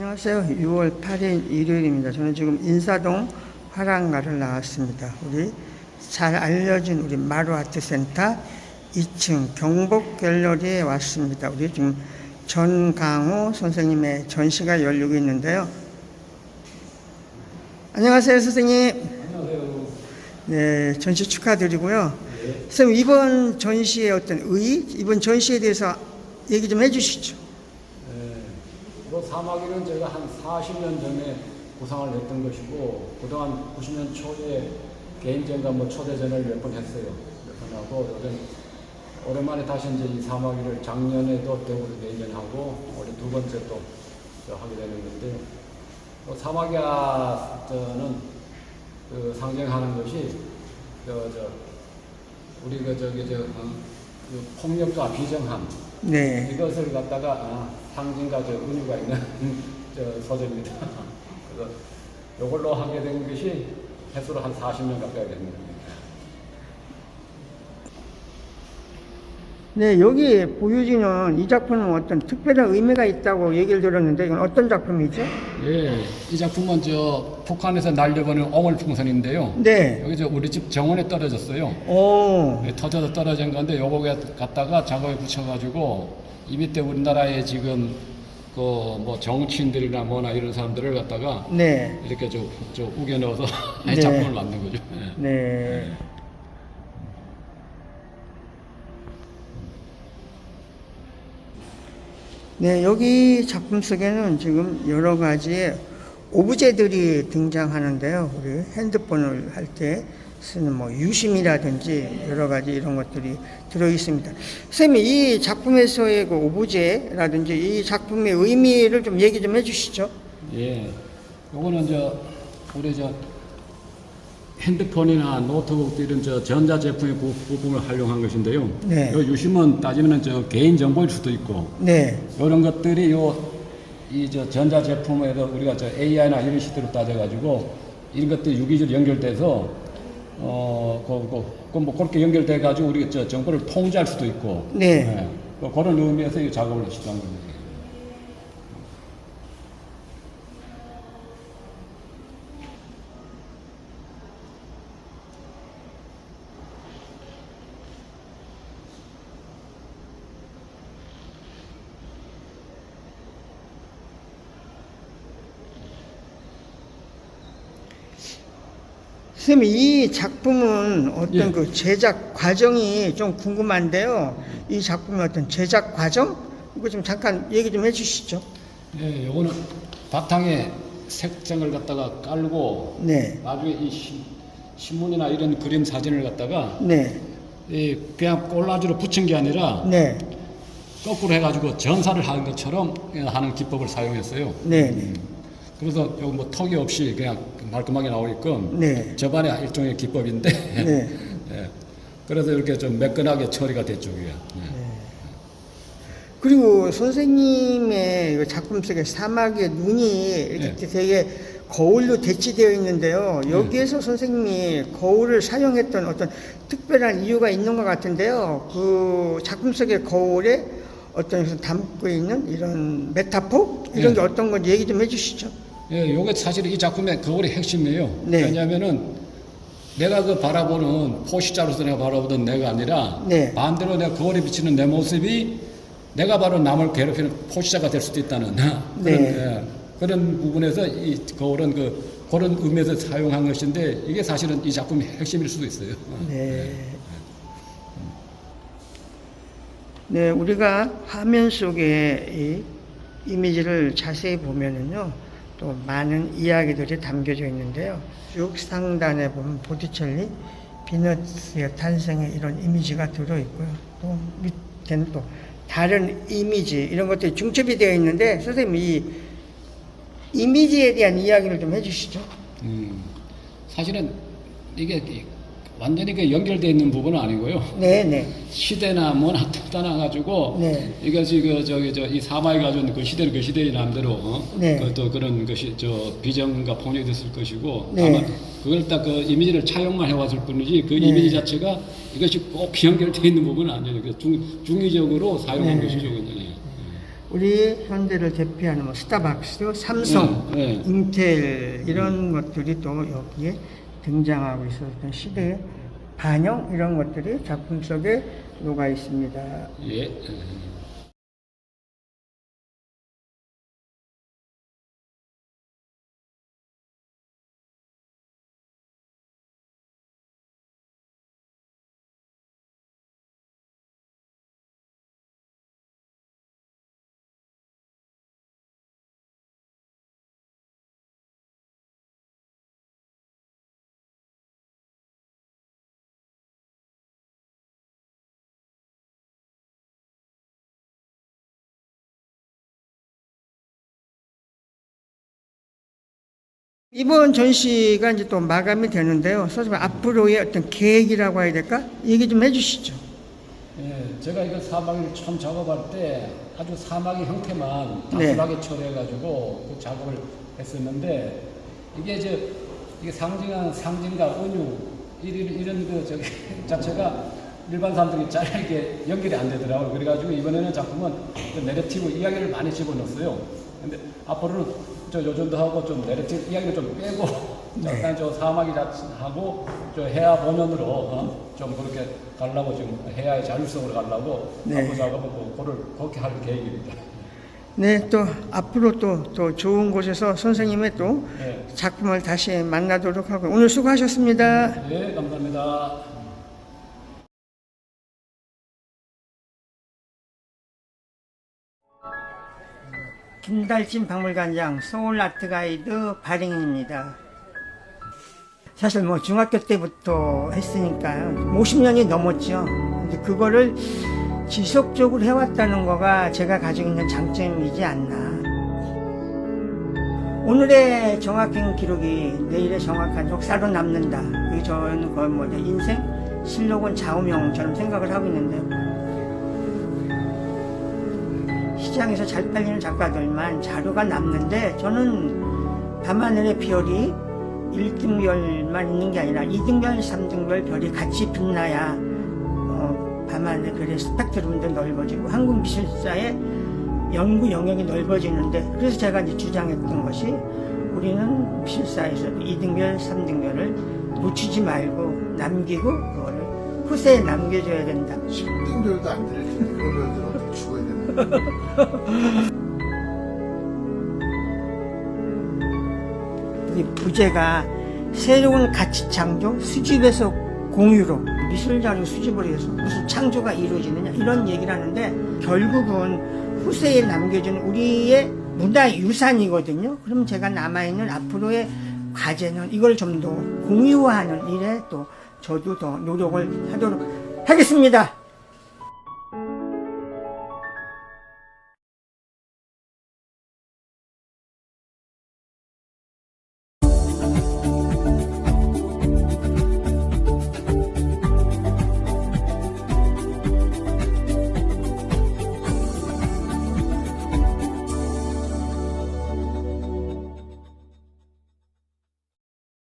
안녕하세요. 6월 8일 일요일입니다. 저는 지금 인사동 화랑가를 나왔습니다. 우리 잘 알려진 우리 마루아트센터 2층 경복 갤러리에 왔습니다. 우리 지금 전강호 선생님의 전시가 열리고 있는데요. 안녕하세요, 선생님. 안녕하세요. 네, 전시 축하드리고요. 선생님, 이번 전시의 어떤 이번 전시에 대해서 얘기 좀 해주시죠. 이 사마귀는 제가 한 40년 전에 구상을 했던 것이고, 그동안 90년 초에 개인전과 초대전을 몇 번 했어요. 몇 번 하고, 오랜만에 다시 이제 이 사마귀를 작년에도 대구로 개인전하고, 올해 두 번째 또 하게 되는 건데, 사마귀는 상징하는 것이, 우리 폭력과 비정함, 네. 이것을 갖다가 상징과 의미가 있는 소재입니다. 그래서 이걸로 하게 된 것이 해수로 한 40년 가까이 됩니다. 네, 여기 보여지는 이 작품은 어떤 특별한 의미가 있다고 얘기를 들었는데, 이건 어떤 작품이죠? 예, 이 작품은 북한에서 날려보낸 옹월풍선인데요. 네. 여기 우리 집 정원에 떨어졌어요. 오. 터져서 떨어진 건데, 요거 갖다가 작업에 붙여가지고, 이 밑에 우리나라에 지금 정치인들이나 뭐나 이런 사람들을 갖다가 네. 이렇게 우겨 넣어서 네. 작품을 만든 거죠. 예. 네. 네, 여기 작품 속에는 지금 여러 가지의 오브제들이 등장하는데요. 우리 핸드폰을 할 때 쓰는 유심이라든지 여러 가지 이런 것들이 들어 있습니다. 선생님, 이 작품에서의 그 오브제라든지 이 작품의 의미를 좀 얘기 좀 해주시죠. 예, 요거는 우리 핸드폰이나 노트북 이런 전자 제품의 부품을 활용한 것인데요. 네. 요 유심은 따지면 개인 정보일 수도 있고. 네. 이런 것들이 이 전자 제품에서 우리가 AI나 이런 시대로 따져가지고 이런 것들이 유기적으로 연결돼서 그렇게 연결돼가지고 우리가 정보를 통제할 수도 있고. 네. 그런 의미에서 이 작업을 시도한 겁니다. 선생님, 이 작품은 어떤 예. 그 제작 과정이 좀 궁금한데요. 이 작품의 어떤 제작 과정? 이거 좀 잠깐 얘기 좀 해주시죠. 예, 요거는 바탕에 색장을 갖다가 깔고, 네. 나중에 이 신문이나 이런 그림 사진을 갖다가 네. 그냥 꼴라지로 붙인 게 아니라 네. 거꾸로 해가지고 전사를 하는 것처럼 하는 기법을 사용했어요. 네. 그래서 여기 턱이 없이 그냥 말끔하게 나오게끔 네. 저반의 일종의 기법인데 네. 예. 그래서 이렇게 좀 매끈하게 처리가 됐죠. 그게. 그리고 선생님의 이 작품 속에 사막의 눈이 이렇게 네. 되게 거울로 대치되어 있는데요. 여기에서 선생님이 거울을 사용했던 어떤 특별한 이유가 있는 것 같은데요. 그 작품 속의 거울에 어떤 담고 있는 이런 메타포? 이런 게 어떤 건지 얘기 좀 해주시죠. 예, 요게 사실 이 작품의 거울의 핵심이에요. 네. 왜냐하면은 내가 바라보는 포시자로서 내가 바라보던 내가 아니라 네. 반대로 내가 거울에 비치는 내 모습이 내가 바로 남을 괴롭히는 포시자가 될 수도 있다는 그런 부분에서 이 거울은 그런 의미에서 사용한 것인데 이게 사실은 이 작품의 핵심일 수도 있어요. 네. 네, 우리가 화면 속에 이 이미지를 자세히 보면은요, 또 많은 이야기들이 담겨져 있는데요. 쭉 상단에 보면 보티첼리, 비너스의 탄생의 이런 이미지가 들어있고요. 또 밑에는 또 다른 이미지, 이런 것들이 중첩이 되어 있는데, 선생님, 이 이미지에 대한 이야기를 좀 해주시죠. 사실은 이게 완전히 연결되어 있는 부분은 아니고요. 네. 시대나 뭐나 떠나가지고 네. 이것이 이 사마귀 가져온 그 시대는 그 시대의 나름대로 네. 또 그런 것이 비정과 폭력이 됐을 것이고 네. 아마 그걸 딱 그 이미지를 차용만 해왔을 뿐이지 그 네. 이미지 자체가 이것이 꼭 연결되어 있는 부분은 아니에요. 중의적으로 사용한 네. 것이죠. 그냥. 우리 현대를 대표하는 뭐 스타벅스, 삼성, 인텔 이런 것들이 또 여기에 등장하고 있었던 시대의 반영 이런 것들이 작품 속에 녹아 있습니다. 예. 이번 전시가 이제 또 마감이 되는데요. 선생님 앞으로의 어떤 계획이라고 해야 될까? 얘기 좀 해주시죠. 예, 제가 이거 사막을 처음 작업할 때 아주 사막의 형태만 네. 단순하게 처리해가지고 그 작업을 했었는데 이게 상징과 은유 이런 그 저기 자체가 일반 사람들이 잘 이게 연결이 안 되더라고요. 그래가지고 이번에는 작품은 그 내러티브 이야기를 많이 집어넣었어요. 근데 앞으로는 저 요즘도 하고 좀 내러티브 이야기를 좀 빼고 약간 저 사막이 하고 저 해야 본연으로 좀 그렇게 가려고 지금 해야의 자율성으로 가려고 네. 앞으로 작업은 그거를 그렇게 할 계획입니다. 네, 또 앞으로 또 좋은 곳에서 선생님의 또 네. 작품을 다시 만나도록 하고 오늘 수고하셨습니다. 네, 감사합니다. 김달진 박물관장 서울아트 가이드 발행인입니다. 사실 뭐 중학교 때부터 했으니까 50년이 넘었죠. 근데 그거를 지속적으로 해왔다는 거가 제가 가지고 있는 장점이지 않나. 오늘의 정확한 기록이 내일의 정확한 역사로 남는다. 그게 저는 거의 뭐 인생 실록은 좌우명처럼 생각을 하고 있는데요. 시장에서 잘 팔리는 작가들만 자료가 남는데 저는 밤하늘의 별이 1등별만 있는 게 아니라 2등별, 3등별 별이 같이 빛나야 밤하늘의 별의 스펙트럼도 넓어지고 한국 미술사의 연구 영역이 넓어지는데 그래서 제가 이제 주장했던 것이 우리는 미술사에서 2등별, 3등별을 놓치지 말고 남기고 그거를 후세에 남겨줘야 된다. 10등별도 안 들릴 텐데 그러면 어떻게 죽어야 되는 이 부제가 새로운 가치 창조, 수집에서 공유로 미술자료 수집을 해서 무슨 창조가 이루어지느냐 이런 얘기를 하는데 결국은 후세에 남겨준 우리의 문화유산이거든요. 그럼 제가 남아있는 앞으로의 과제는 이걸 좀 더 공유하는 일에 또 저도 더 노력을 하도록 하겠습니다.